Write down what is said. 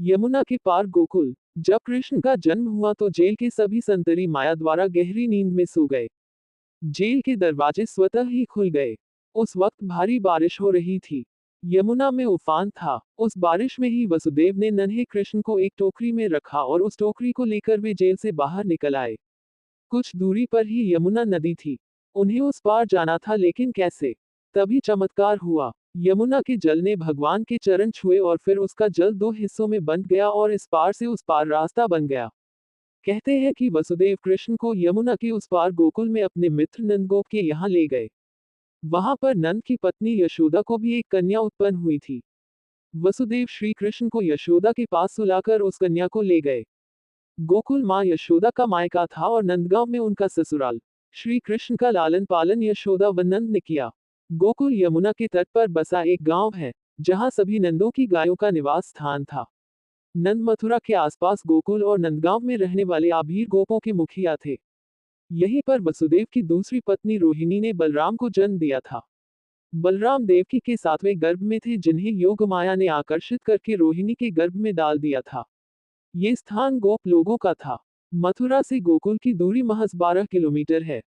यमुना के पार गोकुल। जब कृष्ण का जन्म हुआ तो जेल के सभी संतरी माया द्वारा गहरी नींद में सो गए। जेल के दरवाजे स्वतः ही खुल गए। उस वक्त भारी बारिश हो रही थी। यमुना में उफान था। उस बारिश में ही वसुदेव ने नन्हे कृष्ण को एक टोकरी में रखा और उस टोकरी को लेकर वे जेल से बाहर निकल आए। कुछ दूरी पर ही यमुना नदी थी। उन्हें उस पार जाना था, लेकिन कैसे? तभी चमत्कार हुआ। यमुना के जल ने भगवान के चरण छुए और फिर उसका जल दो हिस्सों में बंट गया और इस पार से उस पार रास्ता बन गया। कहते हैं कि वसुदेव कृष्ण को यमुना के उस पार गोकुल में अपने मित्र नंदगोप के यहाँ ले गए। वहां पर नंद की पत्नी यशोदा को भी एक कन्या उत्पन्न हुई थी। वसुदेव श्री कृष्ण को यशोदा के पास सुलाकर उस कन्या को ले गए। गोकुल माँ यशोदा का मायका था और नंदगांव में उनका ससुराल। श्री कृष्ण का लालन पालन यशोदा व नंद ने किया। गोकुल यमुना के तट पर बसा एक गांव है, जहां सभी नंदों की गायों का निवास स्थान था। नंद मथुरा के आसपास गोकुल और नंदगांव में रहने वाले आभीर गोपों के मुखिया थे। यहीं पर वसुदेव की दूसरी पत्नी रोहिणी ने बलराम को जन्म दिया था। बलराम देवकी के सातवें गर्भ में थे, जिन्हें योग माया ने आकर्षित करके रोहिणी के गर्भ में डाल दिया था। ये स्थान गोप लोगों का था। मथुरा से गोकुल की दूरी महज 12 किलोमीटर है।